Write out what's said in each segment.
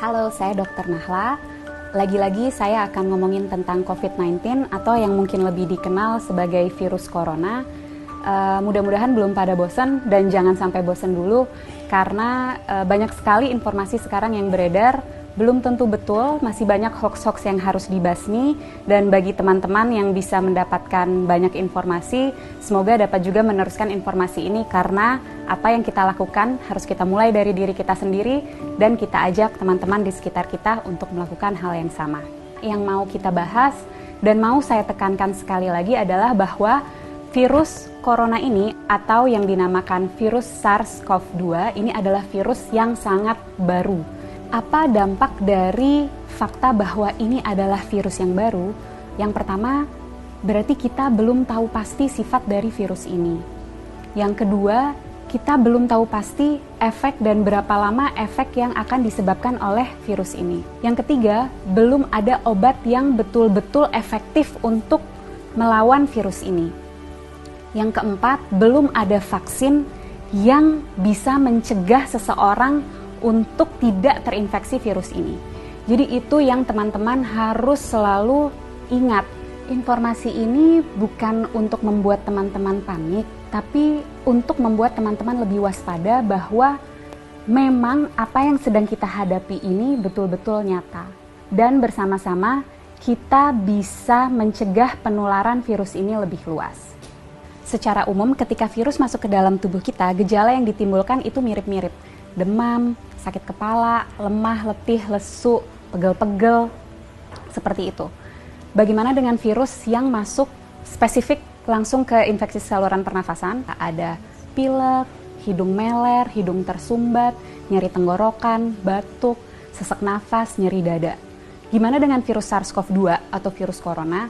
Halo, saya Dr. Nahla. Lagi-lagi saya akan ngomongin tentang COVID-19 atau yang mungkin lebih dikenal sebagai virus corona. Mudah-mudahan belum pada bosan dan jangan sampai bosan dulu karena banyak sekali informasi sekarang yang beredar, belum tentu betul, masih banyak hoax-hoax yang harus dibasmi, dan bagi teman-teman yang bisa mendapatkan banyak informasi, semoga dapat juga meneruskan informasi ini karena apa yang kita lakukan harus kita mulai dari diri kita sendiri dan kita ajak teman-teman di sekitar kita untuk melakukan hal yang sama. Yang mau kita bahas dan mau saya tekankan sekali lagi adalah bahwa virus corona ini atau yang dinamakan virus SARS-CoV-2 ini adalah virus yang sangat baru. Apa dampak dari fakta bahwa ini adalah virus yang baru? Yang pertama, berarti kita belum tahu pasti sifat dari virus ini. Yang kedua, kita belum tahu pasti efek dan berapa lama efek yang akan disebabkan oleh virus ini. Yang ketiga, belum ada obat yang betul-betul efektif untuk melawan virus ini. Yang keempat, belum ada vaksin yang bisa mencegah seseorang untuk tidak terinfeksi virus ini. Jadi itu yang teman-teman harus selalu ingat. Informasi ini bukan untuk membuat teman-teman panik, tapi untuk membuat teman-teman lebih waspada bahwa memang apa yang sedang kita hadapi ini betul-betul nyata. Dan bersama-sama kita bisa mencegah penularan virus ini lebih luas. Secara umum ketika virus masuk ke dalam tubuh kita, gejala yang ditimbulkan itu mirip-mirip. Demam, sakit kepala, lemah, letih, lesu, pegel-pegel, seperti itu. Bagaimana dengan virus yang masuk spesifik langsung ke infeksi saluran pernafasan? Ada pilek, hidung meler, hidung tersumbat, nyeri tenggorokan, batuk, sesak nafas, nyeri dada. Gimana dengan virus SARS-CoV-2 atau virus corona?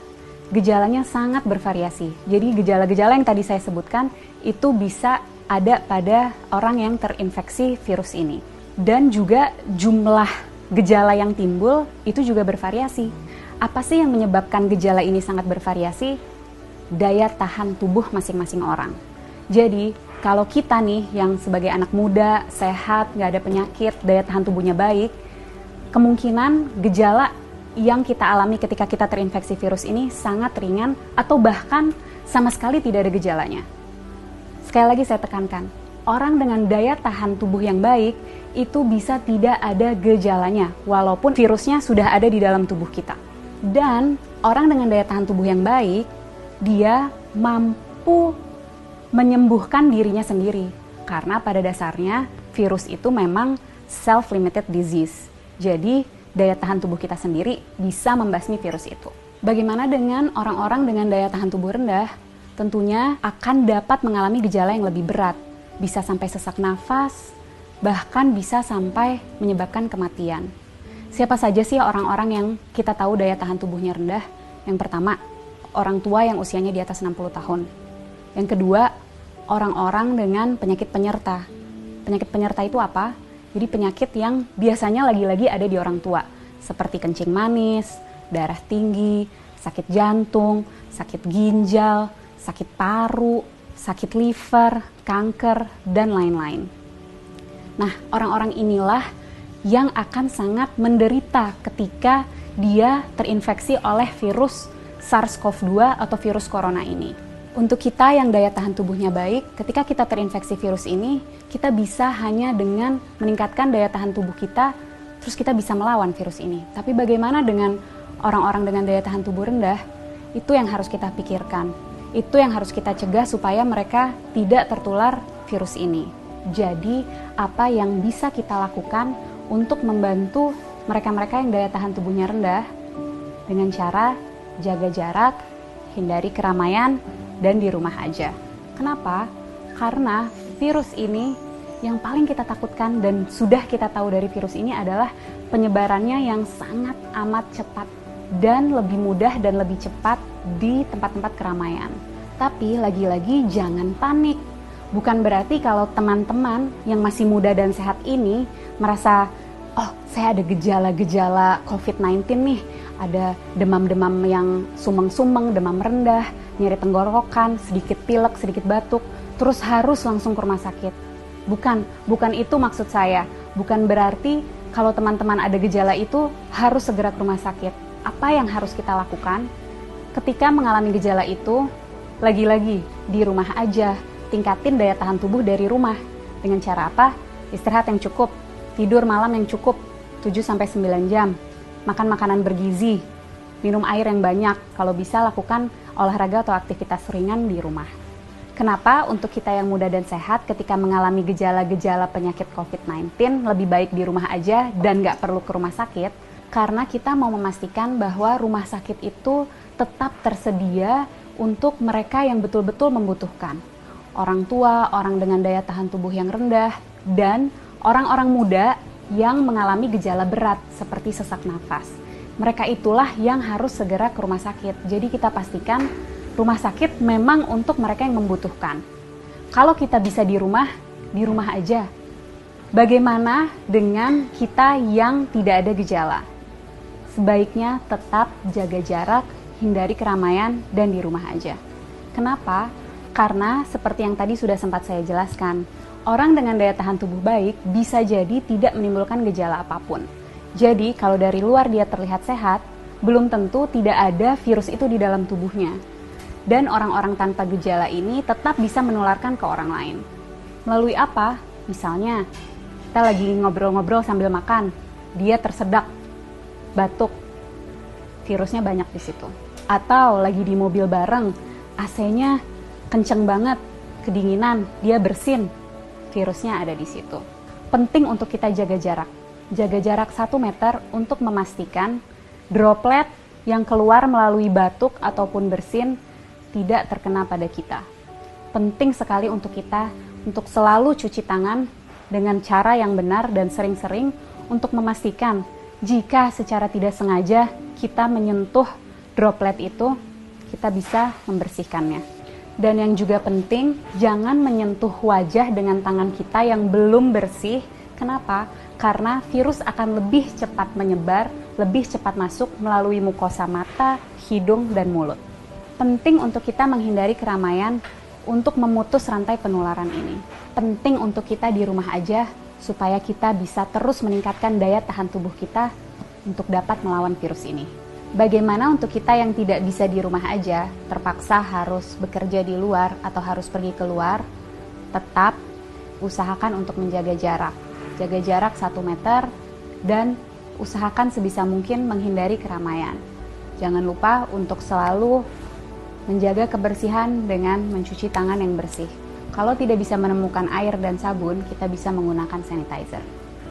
Gejalanya sangat bervariasi. Jadi gejala-gejala yang tadi saya sebutkan itu bisa ada pada orang yang terinfeksi virus ini. Dan juga jumlah gejala yang timbul itu juga bervariasi. Apa sih yang menyebabkan gejala ini sangat bervariasi? Daya tahan tubuh masing-masing orang. Jadi kalau kita nih yang sebagai anak muda, sehat, nggak ada penyakit, daya tahan tubuhnya baik, kemungkinan gejala yang kita alami ketika kita terinfeksi virus ini sangat ringan atau bahkan sama sekali tidak ada gejalanya. Sekali lagi saya tekankan, orang dengan daya tahan tubuh yang baik itu bisa tidak ada gejalanya walaupun virusnya sudah ada di dalam tubuh kita. Dan orang dengan daya tahan tubuh yang baik, dia mampu menyembuhkan dirinya sendiri karena pada dasarnya virus itu memang self-limited disease. Jadi daya tahan tubuh kita sendiri bisa membasmi virus itu. Bagaimana dengan orang-orang dengan daya tahan tubuh rendah? Tentunya akan dapat mengalami gejala yang lebih berat. Bisa sampai sesak nafas, bahkan bisa sampai menyebabkan kematian. Siapa saja sih orang-orang yang kita tahu daya tahan tubuhnya rendah? Yang pertama, orang tua yang usianya di atas 60 tahun. Yang kedua, orang-orang dengan penyakit penyerta. Penyakit penyerta itu apa? Jadi penyakit yang biasanya lagi-lagi ada di orang tua, seperti kencing manis, darah tinggi, sakit jantung, sakit ginjal, sakit paru, sakit liver, kanker, dan lain-lain. Nah, orang-orang inilah yang akan sangat menderita ketika dia terinfeksi oleh virus SARS-CoV-2 atau virus corona ini. Untuk kita yang daya tahan tubuhnya baik, ketika kita terinfeksi virus ini, kita bisa hanya dengan meningkatkan daya tahan tubuh kita, terus kita bisa melawan virus ini. Tapi bagaimana dengan orang-orang dengan daya tahan tubuh rendah? Itu yang harus kita pikirkan. Itu yang harus kita cegah supaya mereka tidak tertular virus ini. Jadi, apa yang bisa kita lakukan untuk membantu mereka-mereka yang daya tahan tubuhnya rendah? Dengan cara jaga jarak, hindari keramaian, dan di rumah aja. Kenapa? Karena virus ini yang paling kita takutkan dan sudah kita tahu dari virus ini adalah penyebarannya yang sangat amat cepat dan lebih mudah dan lebih cepat di tempat-tempat keramaian. Tapi lagi-lagi jangan panik. Bukan berarti kalau teman-teman yang masih muda dan sehat ini merasa, oh saya ada gejala-gejala COVID-19 nih, ada demam-demam yang sumeng-sumeng, demam rendah, nyeri tenggorokan, sedikit pilek, sedikit batuk, terus harus langsung ke rumah sakit. Bukan itu maksud saya. Bukan berarti kalau teman-teman ada gejala itu harus segera ke rumah sakit. Apa yang harus kita lakukan? Ketika mengalami gejala itu, lagi-lagi di rumah aja, tingkatin daya tahan tubuh dari rumah. Dengan cara apa? Istirahat yang cukup, tidur malam yang cukup, 7-9 jam, makan makanan bergizi, minum air yang banyak, kalau bisa lakukan olahraga atau aktivitas ringan di rumah. Kenapa untuk kita yang muda dan sehat ketika mengalami gejala-gejala penyakit COVID-19 lebih baik di rumah aja dan nggak perlu ke rumah sakit? Karena kita mau memastikan bahwa rumah sakit itu tetap tersedia untuk mereka yang betul-betul membutuhkan. Orang tua, orang dengan daya tahan tubuh yang rendah, dan orang-orang muda yang mengalami gejala berat seperti sesak nafas. Mereka itulah yang harus segera ke rumah sakit. Jadi kita pastikan rumah sakit memang untuk mereka yang membutuhkan. Kalau kita bisa di rumah aja. Bagaimana dengan kita yang tidak ada gejala? Sebaiknya tetap jaga jarak, hindari keramaian, dan di rumah aja. Kenapa? Karena seperti yang tadi sudah sempat saya jelaskan, orang dengan daya tahan tubuh baik bisa jadi tidak menimbulkan gejala apapun. Jadi kalau dari luar dia terlihat sehat, belum tentu tidak ada virus itu di dalam tubuhnya. Dan orang-orang tanpa gejala ini tetap bisa menularkan ke orang lain. Melalui apa? Misalnya, kita lagi ngobrol-ngobrol sambil makan, dia tersedak, batuk, virusnya banyak di situ. Atau lagi di mobil bareng, AC-nya kenceng banget, kedinginan, dia bersin, virusnya ada di situ. Penting untuk kita jaga jarak 1 meter untuk memastikan droplet yang keluar melalui batuk ataupun bersin tidak terkena pada kita. Penting sekali untuk kita untuk selalu cuci tangan dengan cara yang benar dan sering-sering untuk memastikan jika secara tidak sengaja kita menyentuh droplet itu, kita bisa membersihkannya. Dan yang juga penting, jangan menyentuh wajah dengan tangan kita yang belum bersih. Kenapa? Karena virus akan lebih cepat menyebar, lebih cepat masuk melalui mukosa mata, hidung, dan mulut. Penting untuk kita menghindari keramaian untuk memutus rantai penularan ini. Penting untuk kita di rumah aja supaya kita bisa terus meningkatkan daya tahan tubuh kita untuk dapat melawan virus ini. Bagaimana untuk kita yang tidak bisa di rumah aja, terpaksa harus bekerja di luar atau harus pergi keluar, tetap usahakan untuk menjaga jarak. Jaga jarak 1 meter dan usahakan sebisa mungkin menghindari keramaian. Jangan lupa untuk selalu menjaga kebersihan dengan mencuci tangan yang bersih. Kalau tidak bisa menemukan air dan sabun, kita bisa menggunakan sanitizer.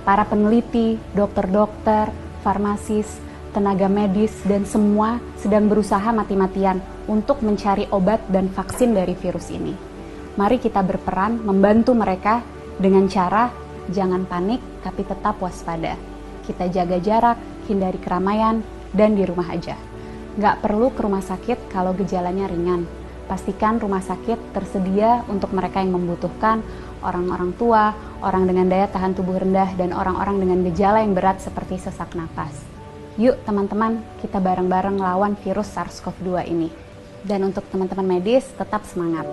Para peneliti, dokter-dokter, farmasis, tenaga medis, dan semua sedang berusaha mati-matian untuk mencari obat dan vaksin dari virus ini. Mari kita berperan membantu mereka dengan cara jangan panik tapi tetap waspada. Kita jaga jarak, hindari keramaian, dan di rumah aja. Nggak perlu ke rumah sakit kalau gejalanya ringan. Pastikan rumah sakit tersedia untuk mereka yang membutuhkan, orang-orang tua, orang dengan daya tahan tubuh rendah, dan orang-orang dengan gejala yang berat seperti sesak napas. Yuk teman-teman, kita bareng-bareng lawan virus SARS-CoV-2 ini. Dan untuk teman-teman medis, tetap semangat.